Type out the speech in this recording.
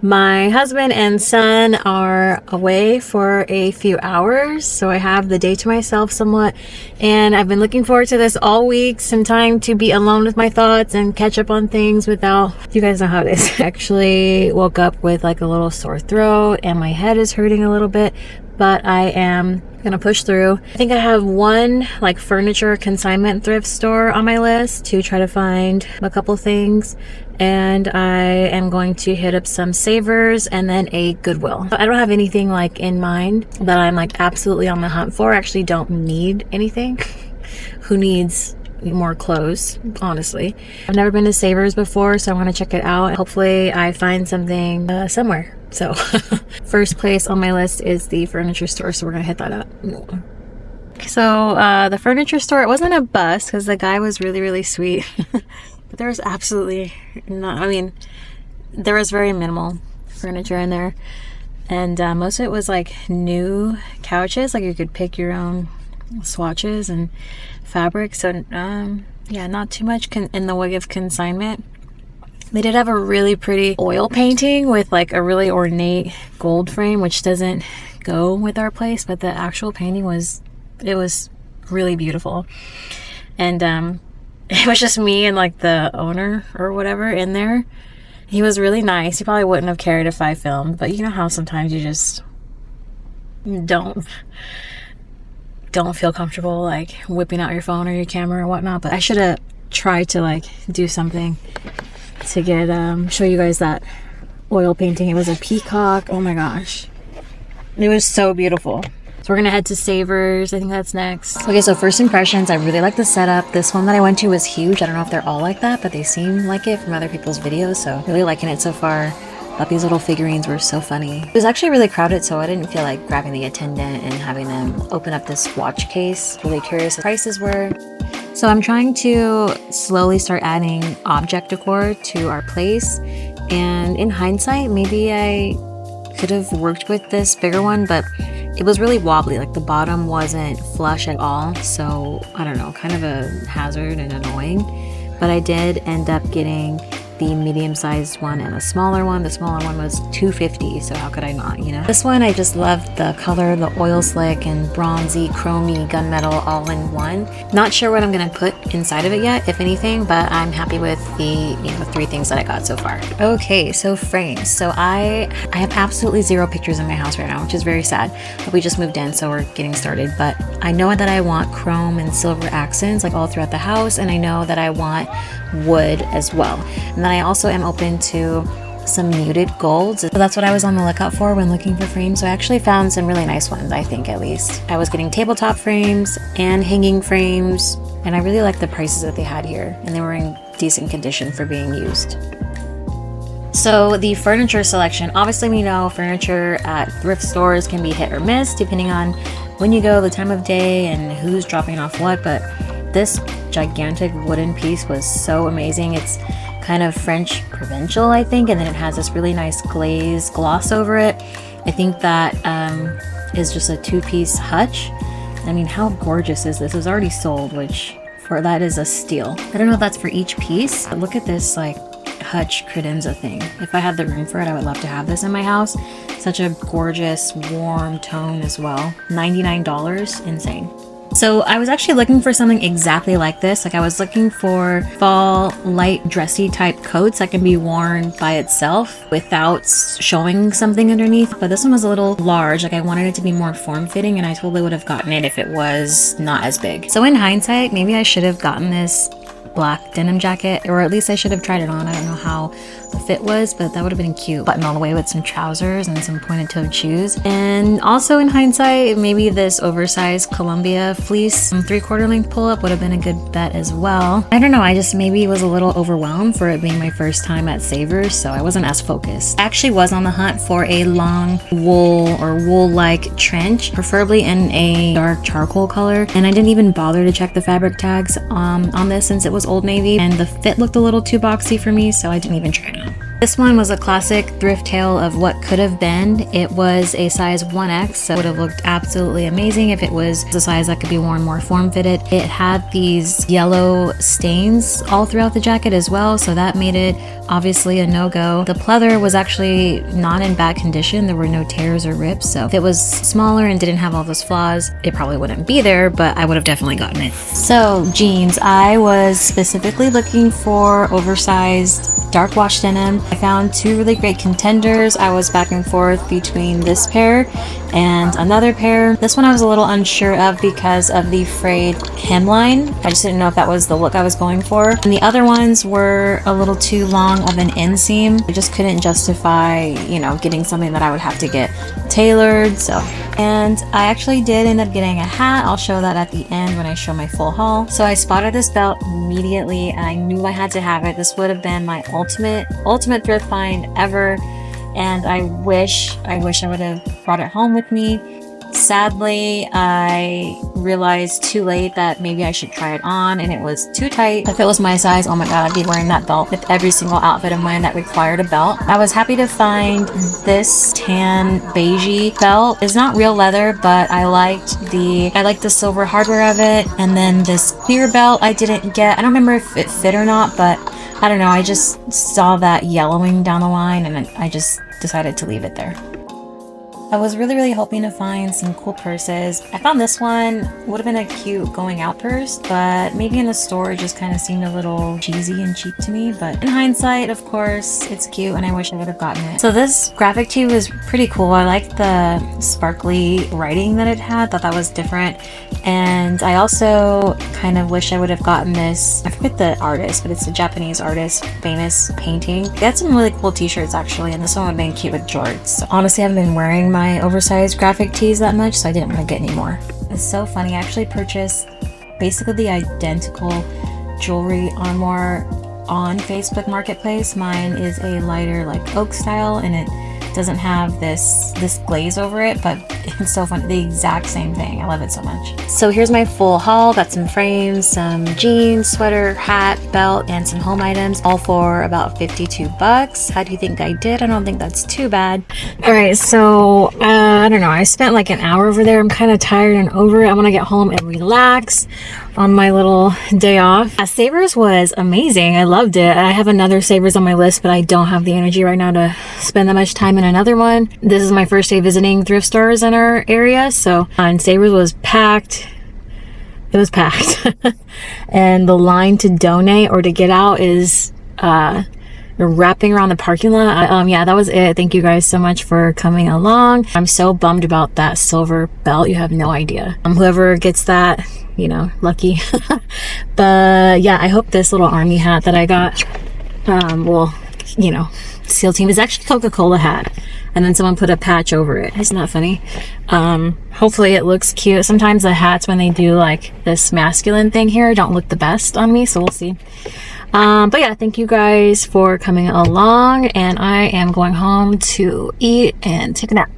My husband and son are away for a few hours, so I have the day to myself somewhat, and I've been looking forward to this all week. Some time to be alone with my thoughts and catch up on things without, you guys know how it is. I actually woke up with like a little sore throat and my head is hurting a little bit, but I am gonna push through. I think I have one like furniture consignment thrift store on my list to try to find a couple things, and I am going to hit up some Savers and then a Goodwill. I don't have anything like in mind that I'm like absolutely on the hunt for. I actually don't need anything. Who needs more clothes, honestly? I've never been to Savers before, so I want to check it out. Hopefully I find something somewhere. So first place on my list is the furniture store, so we're gonna hit that up. So the furniture store, it wasn't a bust because the guy was really sweet. But there was absolutely not, I mean, there was very minimal furniture in there, and most of it was like new couches, like you could pick your own swatches and fabric. So yeah, not too much in the way of consignment. They did have a really pretty oil painting with like a really ornate gold frame, which doesn't go with our place, but the actual painting was really beautiful. And it was just me and like the owner or whatever in there. He was really nice. He probably wouldn't have cared if I filmed, but you know how sometimes you just don't feel comfortable like whipping out your phone or your camera or whatnot. But I should have tried to like do something to get show you guys that oil painting. It was a peacock. Oh my gosh, it was so beautiful. So we're gonna head to Savers. I think that's next. Okay, so first impressions, I really like the setup. This one that I went to was huge. I don't know if they're all like that, but they seem like it from other people's videos, so really liking it so far. Thought these little figurines were so funny. It was actually really crowded, so I didn't feel like grabbing the attendant and having them open up this watch case. Really curious what the prices were. So I'm trying to slowly start adding object decor to our place, and in hindsight, maybe I could have worked with this bigger one, but it was really wobbly. Like the bottom wasn't flush at all, so I don't know, kind of a hazard and annoying. But I did end up getting the medium-sized one and a smaller one. The smaller one was $250, so how could I not, you know? This one, I just loved the color, the oil slick and bronzy, chromy, gunmetal all in one. Not sure what I'm gonna put inside of it yet, if anything, but I'm happy with the 3 things that I got so far. Okay, so frames. So I have absolutely 0 pictures in my house right now, which is very sad, but we just moved in, so we're getting started. But I know that I want chrome and silver accents like all throughout the house, and I know that I want wood as well. And then I also am open to some muted golds. So that's what I was on the lookout for when looking for frames. So I actually found some really nice ones, I think, at least. I was getting tabletop frames and hanging frames, and I really liked the prices that they had here, and they were in decent condition for being used. So the furniture selection, obviously we know furniture at thrift stores can be hit or miss depending on when you go, the time of day, and who's dropping off what, but this gigantic wooden piece was so amazing. It's kind of French provincial, I think, and then it has this really nice glaze gloss over it. I think that is just a 2-piece hutch. I mean, how gorgeous is this? It was already sold, which for that is a steal. I don't know if that's for each piece, but look at this like hutch credenza thing. If I had the room for it, I would love to have this in my house. Such a gorgeous warm tone as well. $99, insane. So I was actually looking for something exactly like this. Like I was looking for fall light dressy type coats that can be worn by itself without showing something underneath. But this one was a little large. Like I wanted it to be more form-fitting, and I totally would have gotten it if it was not as big. So in hindsight, maybe I should have gotten this black denim jacket, or at least I should have tried it on. I don't know how the fit was, but that would have been cute. Button all the way with some trousers and some pointed toed shoes. And also in hindsight, maybe this oversized Columbia fleece 3/4 length pull up would have been a good bet as well. I don't know, I just maybe was a little overwhelmed for it being my first time at Savers, so I wasn't as focused. I actually was on the hunt for a long wool or wool-like trench, preferably in a dark charcoal color, and I didn't even bother to check the fabric tags on this since it was Old Navy, and the fit looked a little too boxy for me, so I didn't even try it on. This one was a classic thrift tale of what could have been. It was a size 1X, so it would have looked absolutely amazing if it was the size that could be worn more form-fitted. It had these yellow stains all throughout the jacket as well, so that made it obviously a no-go. The pleather was actually not in bad condition. There were no tears or rips, so if it was smaller and didn't have all those flaws, it probably wouldn't be there, but I would have definitely gotten it. So jeans, I was specifically looking for oversized dark wash denim. I found two really great contenders. I was back and forth between this pair and another pair. This one I was a little unsure of because of the frayed hemline. I just didn't know if that was the look I was going for. And the other ones were a little too long of an inseam. I just couldn't justify, you know, getting something that I would have to get tailored. So, and I actually did end up getting a hat. I'll show that at the end when I show my full haul. So I spotted this belt immediately and I knew I had to have it. This would have been my ultimate thrift find ever, and I wish I would have brought it home with me. Sadly, I realized too late that maybe I should try it on, and it was too tight. If it was my size, oh my god, I'd be wearing that belt with every single outfit of mine that required a belt. I was happy to find this tan beigey belt. It's not real leather, but I liked the silver hardware of it. And then this clear belt I didn't get. I don't remember if it fit or not, but I don't know, I just saw that yellowing down the line and I just decided to leave it there. I was really hoping to find some cool purses. I found this one would have been a cute going out purse, but maybe in the store it just kind of seemed a little cheesy and cheap to me. But in hindsight, of course, it's cute and I wish I would have gotten it. So this graphic tee was pretty cool. I liked the sparkly writing that it had. Thought that was different. And I also kind of wish I would have gotten this. I forget the artist, but it's a Japanese artist, famous painting. They had some really cool t-shirts actually, and this one would have been cute with jorts. So honestly, I haven't been wearing my oversized graphic tees that much, so I didn't want to get any more. It's so funny. I actually purchased basically the identical jewelry armoire on Facebook Marketplace. Mine is a lighter like oak style, and it doesn't have this glaze over it, but it's so fun. The exact same thing. I love it so much. So here's my full haul. Got some frames, some jeans, sweater, hat, belt, and some home items, all for about 52 bucks. How do you think I did? I don't think that's too bad. All right, so I don't know. I spent like an hour over there. I'm kind of tired and over it. I want to get home and relax on my little day off. Savers was amazing. I loved it. I have another Savers on my list, but I don't have the energy right now to spend that much time in another one. This is my first day visiting thrift stores in our area, so and Savers was packed. It was packed. And the line to donate or to get out is wrapping around the parking lot. Yeah, that was it. Thank you guys so much for coming along. I'm so bummed about that silver belt. You have no idea. Whoever gets that, you know, lucky. But yeah, I hope this little army hat that I got will, you know, SEAL team is actually Coca-Cola hat, and then someone put a patch over it. Isn't that funny? Hopefully it looks cute. Sometimes the hats, when they do like this masculine thing here, don't look the best on me, so we'll see. But yeah, thank you guys for coming along, and I am going home to eat and take a nap.